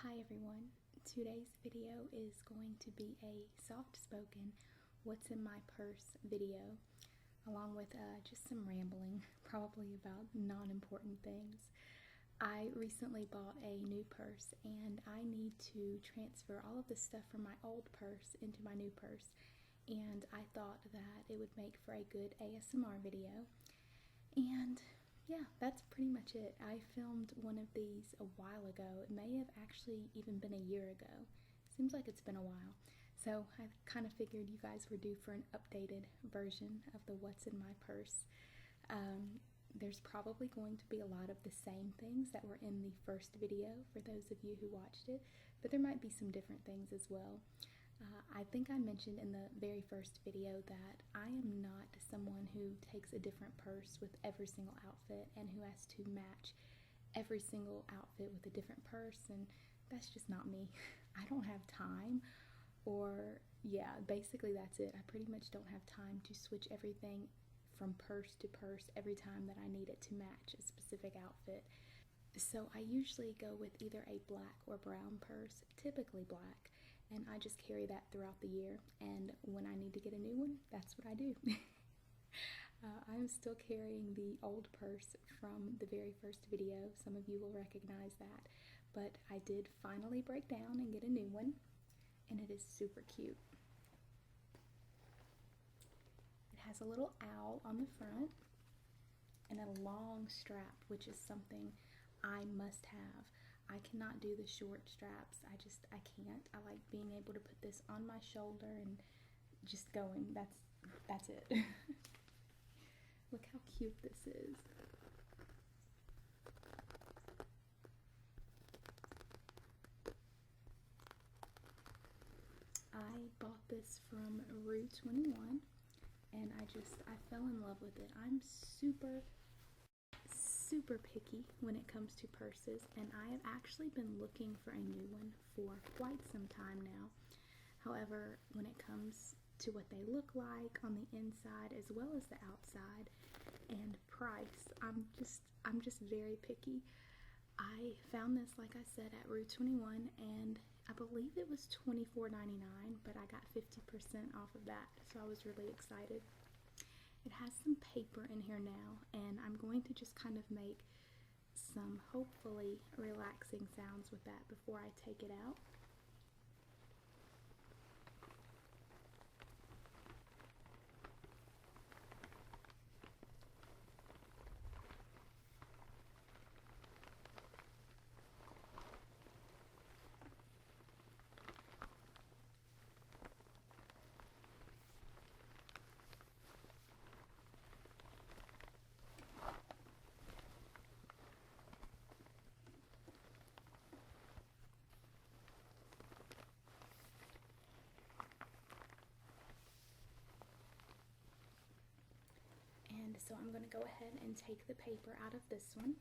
Hi everyone, today's video is going to be a soft-spoken what's in my purse video, along with just some rambling, probably about non-important things. I recently bought a new purse and I need to transfer all of the stuff from my old purse into my new purse, and I thought that it would make for a good ASMR video. And yeah, that's pretty much it. I filmed one of these a while ago. It may have actually even been a year ago. Seems like it's been a while. So I kind of figured you guys were due for an updated version of the what's in my purse. There's probably going to be a lot of the same things that were in the first video for those of you who watched it, but there might be some different things as well. I think I mentioned in the very first video that I am not someone who takes a different purse with every single outfit and who has to match every single outfit with a different purse, and that's just not me. I don't have time, or yeah, basically that's it. I pretty much don't have time to switch everything from purse to purse every time that I need it to match a specific outfit. So I usually go with either a black or brown purse, typically black, and I just carry that throughout the year, and when I need to get a new one, that's what I do. I'm still carrying the old purse from the very first video. Some of you will recognize that, but I did finally break down and get a new one, and it is super cute. It has a little owl on the front and a long strap, which is something I must have. I cannot do the short straps. I can't. I like being able to put this on my shoulder and just going. That's it. Look how cute this is. I bought this from Rue 21 and I fell in love with it. I'm super picky when it comes to purses, and I have actually been looking for a new one for quite some time now. However, when it comes to what they look like on the inside as well as the outside and price, I'm just very picky. I found this, like I said, at Rue 21, and I believe it was $24.99, but I got 50% off of that, so I was really excited. It has some paper in here now, and I'm going to just kind of make some hopefully relaxing sounds with that before I take it out. And so I'm going to go ahead and take the paper out of this one.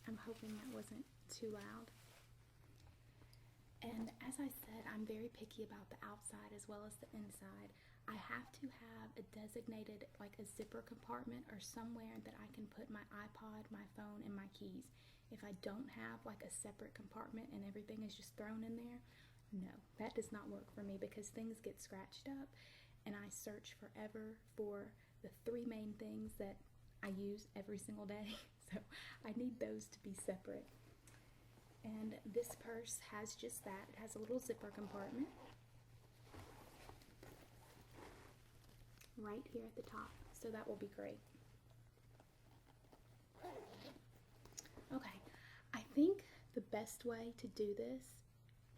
I'm hoping that wasn't too loud. And as I said, I'm very picky about the outside as well as the inside. I have to have a designated, like a zipper compartment or somewhere that I can put my iPod, my phone, and my keys. If I don't have like a separate compartment and everything is just thrown in there, no, that does not work for me because things get scratched up, and I search forever for the three main things that I use every single day. So I need those to be separate. And this purse has just that. It has a little zipper compartment right here at the top, so that will be great. Okay, I think the best way to do this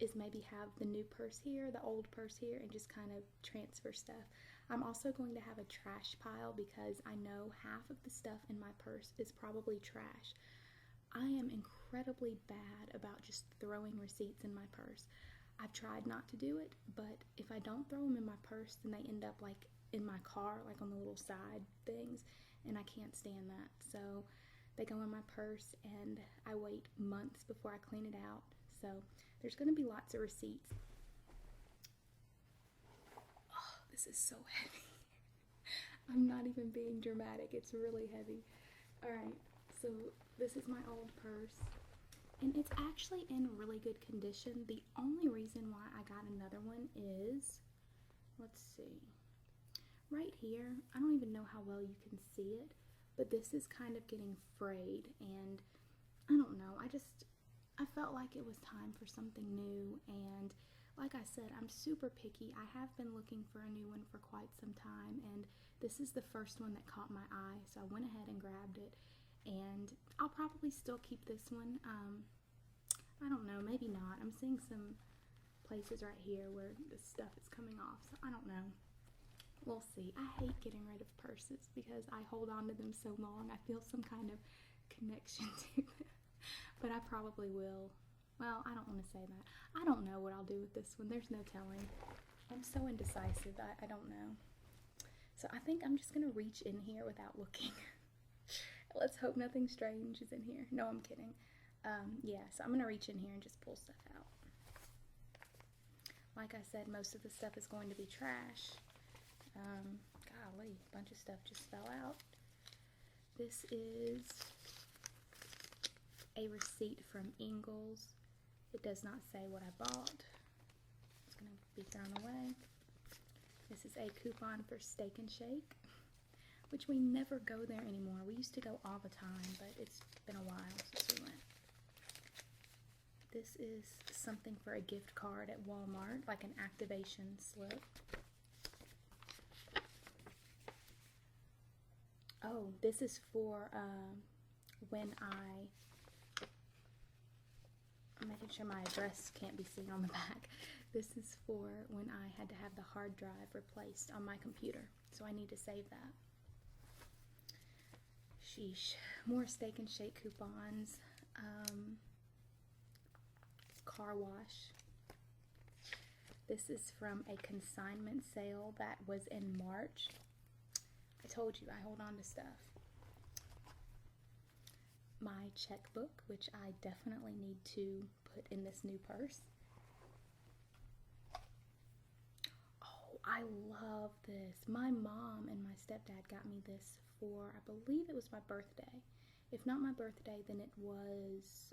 is maybe have the new purse here, the old purse here, and just kind of transfer stuff. I'm also going to have a trash pile because I know half of the stuff in my purse is probably trash. I am incredibly bad about just throwing receipts in my purse. I've tried not to do it, but if I don't throw them in my purse, then they end up like in my car, like on the little side things, and I can't stand that. So they go in my purse and I wait months before I clean it out. So There's going to be lots of receipts. Oh, this is so heavy. I'm not even being dramatic. It's really heavy. Alright, so this is my old purse. And it's actually in really good condition. The only reason why I got another one is, let's see, right here. I don't even know how well you can see it, but this is kind of getting frayed, and I don't know. I felt like it was time for something new, and like I said, I'm super picky. I have been looking for a new one for quite some time, and this is the first one that caught my eye, so I went ahead and grabbed it, and I'll probably still keep this one. I don't know, maybe not. I'm seeing some places right here where the stuff is coming off, so I don't know. We'll see. I hate getting rid of purses because I hold on to them so long. I feel some kind of connection to them, but I probably will. Well, I don't want to say that. I don't know what I'll do with this one. There's no telling. I'm so indecisive. I don't know. So I think I'm just going to reach in here without looking. Let's hope nothing strange is in here. No, I'm kidding. Yeah, so I'm going to reach in here and just pull stuff out. Like I said, most of the stuff is going to be trash. Golly, a bunch of stuff just fell out. This is a receipt from Ingles. It does not say what I bought. It's going to be thrown away. This is a coupon for Steak and Shake, which we never go there anymore. We used to go all the time, but it's been a while since we went. This is something for a gift card at Walmart, like an activation slip. Oh, this is for when I'm making sure my address can't be seen on the back. This is for when I had to have the hard drive replaced on my computer, so I need to save that. Sheesh. More Steak and Shake coupons. Car wash. This is from a consignment sale that was in March. I told you, I hold on to stuff. My checkbook, which I definitely need to put in this new purse. Oh, I love this. My mom and my stepdad got me this for, I believe it was my birthday. If not my birthday, then it was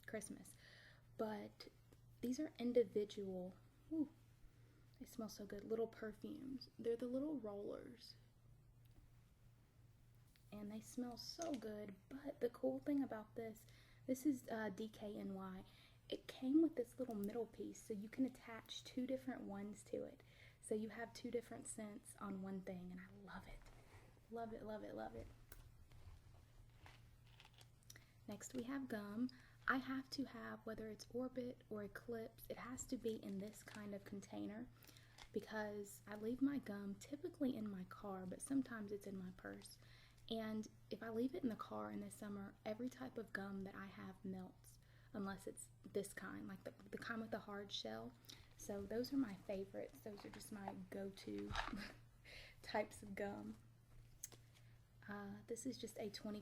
Christmas. But these are individual, ooh, they smell so good, little perfumes. They're the little rollers. And they smell so good, but the cool thing about this is DKNY. It came with this little middle piece, so you can attach two different ones to it. So you have two different scents on one thing, and I love it. Love it, love it, love it. Next we have gum. I have to have, whether it's Orbit or Eclipse, it has to be in this kind of container because I leave my gum typically in my car, but sometimes it's in my purse. And if I leave it in the car in the summer, every type of gum that I have melts, unless it's this kind, like the kind with the hard shell. So those are my favorites. Those are just my go-to types of gum. This is just a 20%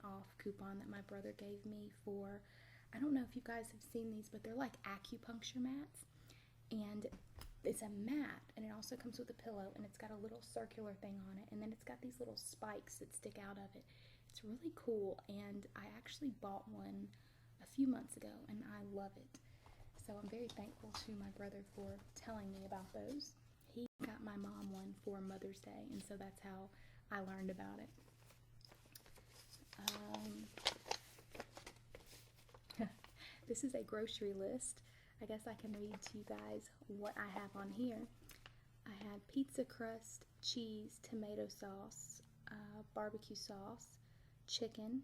off coupon that my brother gave me for, I don't know if you guys have seen these, but they're like acupuncture mats. And it's a mat, and it also comes with a pillow, and it's got a little circular thing on it, and then it's got these little spikes that stick out of it. It's really cool, and I actually bought one a few months ago, and I love it. So I'm very thankful to my brother for telling me about those. He got my mom one for Mother's Day, and so that's how I learned about it. This is a grocery list. I guess I can read to you guys what I have on here. I had pizza crust, cheese, tomato sauce, barbecue sauce, chicken.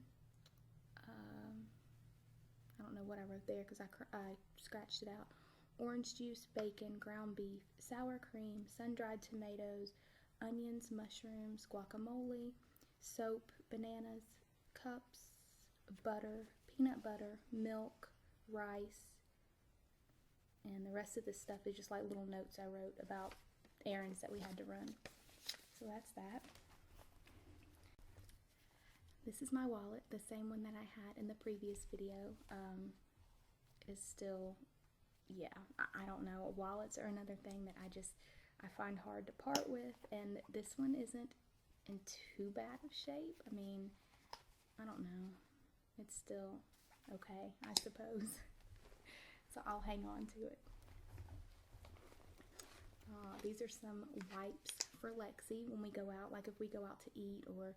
I don't know what I wrote there because I scratched it out. Orange juice, bacon, ground beef, sour cream, sun-dried tomatoes, onions, mushrooms, guacamole, soap, bananas, cups, butter, peanut butter, milk, rice, and the rest of this stuff is just like little notes I wrote about errands that we had to run. So that's that. This is my wallet, the same one that I had in the previous video. Is still yeah, I don't know, wallets are another thing that I find hard to part with, and this one isn't in too bad of shape. I mean, I don't know, it's still okay, I suppose. So I'll hang on to it. These are some wipes for Lexi when we go out, like if we go out to eat or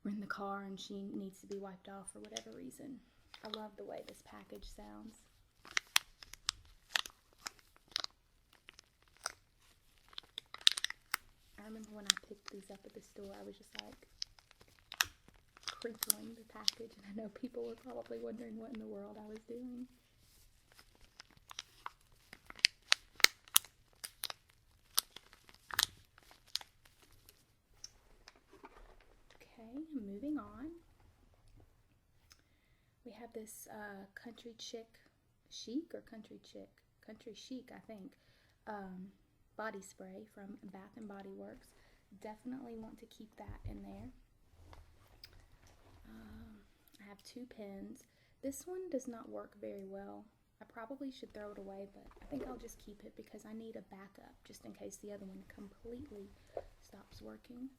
we're in the car and she needs to be wiped off for whatever reason. I love the way this package sounds. I remember when I picked these up at the store, I was just like crinkling the package, and I know people were probably wondering what in the world I was doing. Okay, moving on. We have this country chic, I think, body spray from Bath and Body Works. Definitely want to keep that in there. I have 2 pens. This one does not work very well. I probably should throw it away, but I think I'll just keep it because I need a backup just in case the other one completely stops working.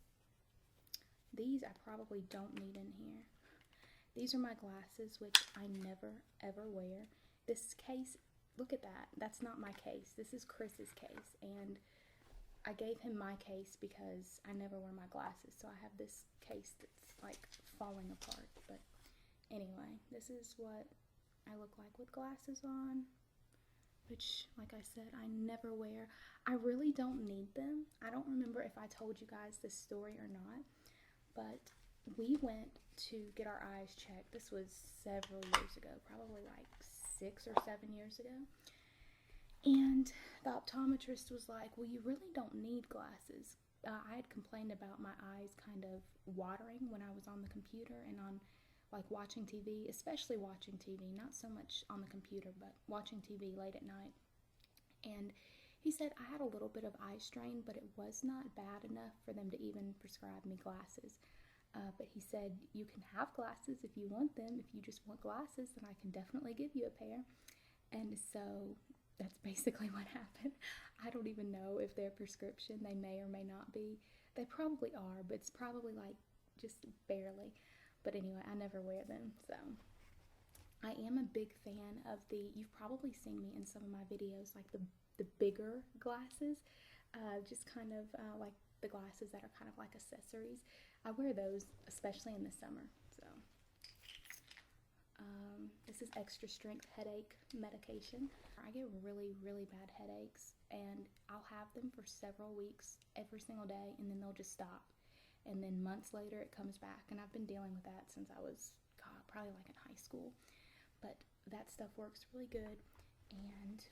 These I probably don't need in here. These are my glasses, which I never ever wear. This case, look at that. That's not my case. This is Chris's case, and I gave him my case because I never wear my glasses, so I have this case that's like falling apart. But anyway, this is what I look like with glasses on, which, like I said, I never wear. I really don't need them. I don't remember if I told you guys this story or not, but we went to get our eyes checked. This was several years ago, probably like 6 or 7 years ago. And the optometrist was like, well, you really don't need glasses. I had complained about my eyes kind of watering when I was on the computer and on like watching TV, especially watching TV, not so much on the computer, but watching TV late at night. And he said I had a little bit of eye strain, but it was not bad enough for them to even prescribe me glasses. But he said, you can have glasses if you want them. If you just want glasses, then I can definitely give you a pair. And so that's basically what happened. I don't even know if they're prescription. They may or may not be. They probably are, but it's probably like just barely. But anyway, I never wear them. So I am a big fan of you've probably seen me in some of my videos, like the bigger glasses, just kind of like the glasses that are kind of like accessories. I wear those especially in the summer. So this is extra strength headache medication. I get really, really bad headaches, and I'll have them for several weeks every single day, and then they'll just stop. And then months later it comes back, and I've been dealing with that since I was, probably like in high school. But that stuff works really good, and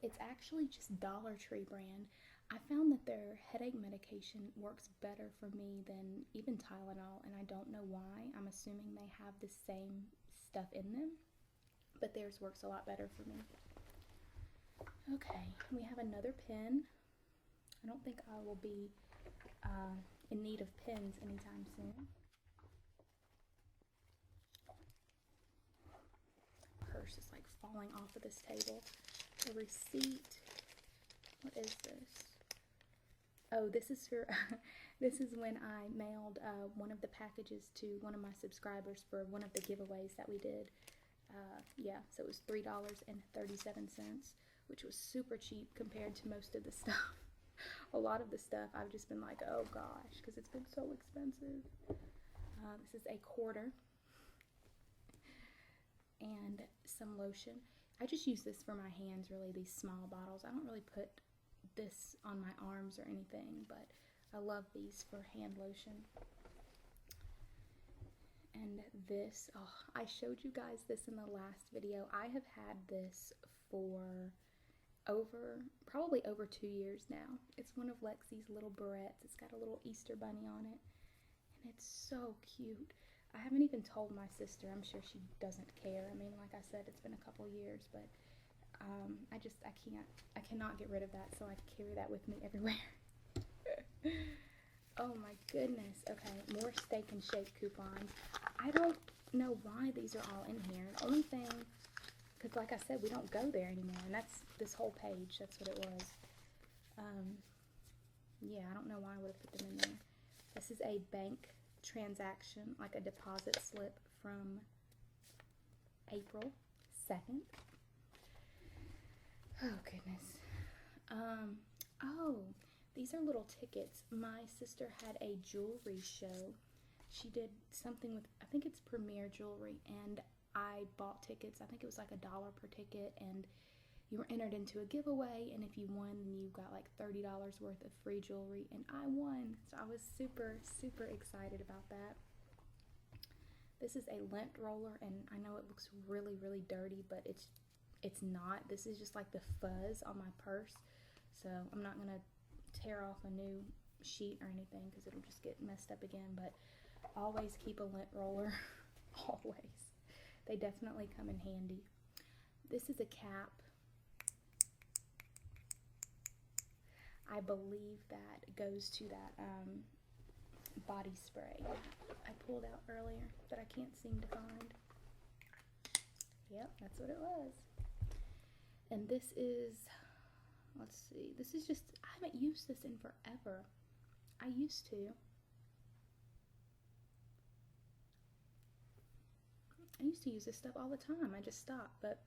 it's actually just Dollar Tree brand. I found that their headache medication works better for me than even Tylenol, and I don't know why. I'm assuming they have the same stuff in them, but theirs works a lot better for me. Okay, we have another pen. I don't think I will be in need of pens anytime soon. Purse is like falling off of this table. A receipt. What is this? Oh, this is for this is when I mailed one of the packages to one of my subscribers for one of the giveaways that we did. Yeah, so it was $3.37, which was super cheap compared to most of the stuff. A lot of the stuff I've just been like, oh gosh, because it's been so expensive. This is a quarter and some lotion. I just use this for my hands, really, these small bottles. I don't really put this on my arms or anything, but I love these for hand lotion. And this, oh, I showed you guys this in the last video. I have had this for probably over 2 years now. It's one of Lexi's little barrettes. It's got a little Easter bunny on it, and it's so cute. I haven't even told my sister. I'm sure she doesn't care. I mean, like I said, it's been a couple years, but I cannot get rid of that, so I carry that with me everywhere. Oh my goodness. Okay, more Steak and Shake coupons. I don't know why these are all in here. The only thing, because like I said, we don't go there anymore, and that's this whole page. That's what it was. Yeah, I don't know why I would have put them in there. This is a bank transaction, like a deposit slip from April 2nd. Oh, goodness. Oh, these are little tickets. My sister had a jewelry show. She did something with, I think it's Premier Jewelry, and I bought tickets. I think it was like $1 per ticket, and you were entered into a giveaway, and if you won, you got like $30 worth of free jewelry, and I won. So I was super, super excited about that. This is a lint roller, and I know it looks really, really dirty, but it's not. This is just like the fuzz on my purse, so I'm not gonna tear off a new sheet or anything because it'll just get messed up again, but always keep a lint roller. Always. They definitely come in handy. This is a cap. I believe that goes to that body spray I pulled out earlier that I can't seem to find. Yep, that's what it was. And this is, let's see, this is just, I haven't used this in forever. I used to. I used to use this stuff all the time. I just stopped, but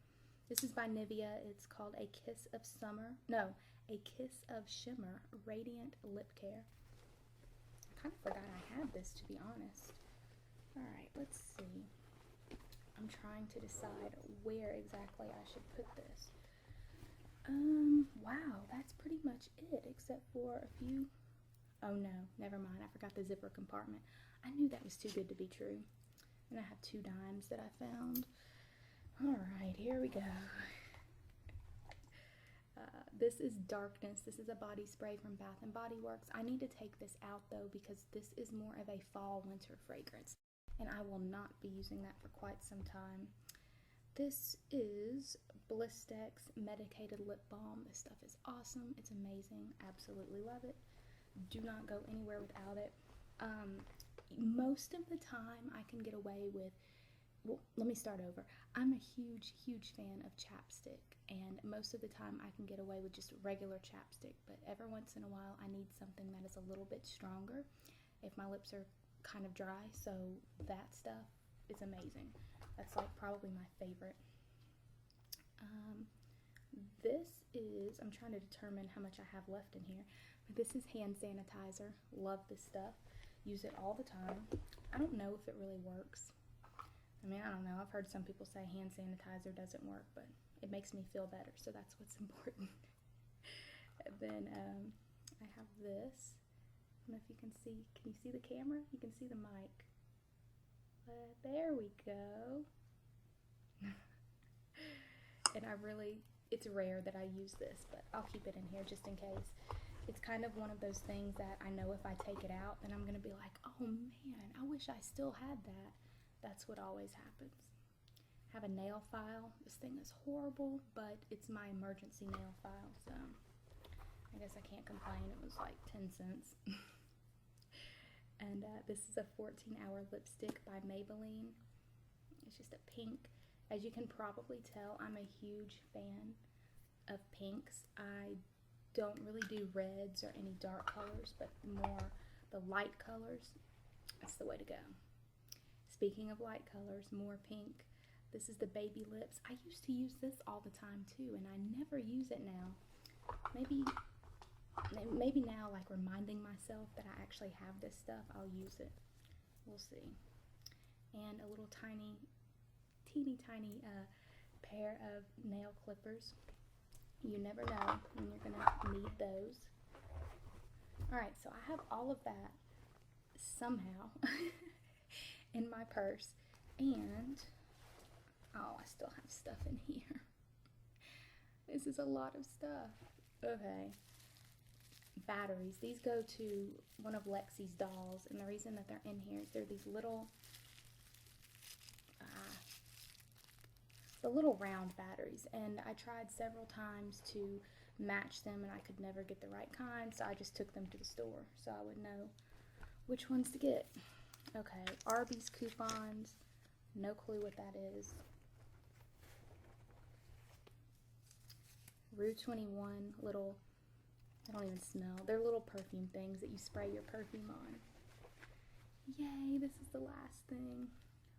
this is by Nivea. It's called A Kiss of Summer. No, A Kiss of Shimmer Radiant Lip Care. I kind of forgot I had this, to be honest. Alright, let's see. I'm trying to decide where exactly I should put this. Wow, that's pretty much it, except for a few. Oh no, never mind. I forgot the zipper compartment. I knew that was too good to be true. And I have 2 dimes that I found. Alright, here we go. This is Darkness. This is a body spray from Bath & Body Works. I need to take this out though because this is more of a fall-winter fragrance, and I will not be using that for quite some time. This is Blistex Medicated Lip Balm. This stuff is awesome. It's amazing. Absolutely love it. Do not go anywhere without it. Most of the time I can get away with, well, let me start over. I'm a huge, huge fan of chapstick, and most of the time I can get away with just regular chapstick, but every once in a while I need something that is a little bit stronger if my lips are kind of dry, so that stuff is amazing. That's like probably my favorite. This is, I'm trying to determine how much I have left in here, but this is hand sanitizer. Love this stuff. Use it all the time. I don't know if it really works. I mean, I don't know. I've heard some people say hand sanitizer doesn't work, but it makes me feel better, so that's what's important. And then I have this. I don't know if you can see. Can you see the camera? You can see the mic. There we go. And it's rare that I use this, but I'll keep it in here just in case. It's kind of one of those things that I know if I take it out, then I'm going to be like, oh man, I wish I still had that. That's what always happens. I have a nail file. This thing is horrible, but it's my emergency nail file, so I guess I can't complain. It was like 10 cents. And this is a 14-hour lipstick by Maybelline. It's just a pink. As you can probably tell, I'm a huge fan of pinks. I don't really do reds or any dark colors, but more the light colors. That's the way to go. Speaking of light colors, more pink. This is the Baby Lips. I used to use this all the time too, and I never use it now. Maybe now, like reminding myself that I actually have this stuff, I'll use it. We'll see. And a little teeny tiny pair of nail clippers. You never know when you're gonna need those. Alright, so I have all of that somehow in my purse, and oh, I still have stuff in here. This is a lot of stuff. Okay. Batteries. These go to one of Lexi's dolls, and the reason that they're in here is they're these little the little round batteries, and I tried several times to match them and I could never get the right kind, so I just took them to the store so I would know which ones to get. Okay, Arby's coupons, no clue what that is. Rue 21 little, I don't even smell, they're little perfume things that you spray your perfume on. Yay, this is the last thing.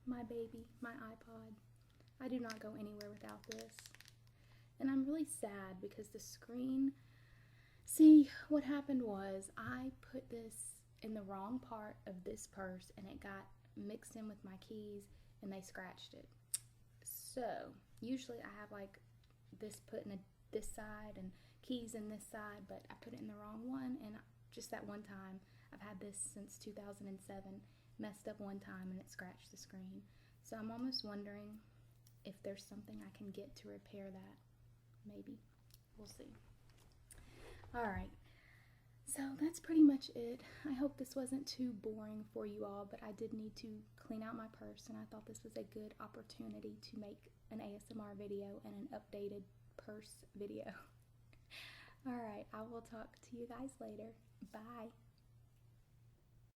My baby, my iPod. I do not go anywhere without this. And I'm really sad because the screen, see, what happened was I put this in the wrong part of this purse and it got mixed in with my keys and they scratched it. So usually I have like this put in this side and keys in this side, but I put it in the wrong one, and just that one time, I've had this since 2007, messed up one time and it scratched the screen. So I'm almost wondering if there's something I can get to repair that. Maybe. We'll see. Alright, so that's pretty much it. I hope this wasn't too boring for you all, but I did need to clean out my purse, and I thought this was a good opportunity to make an ASMR video and an updated purse video. Alright, I will talk to you guys later. Bye.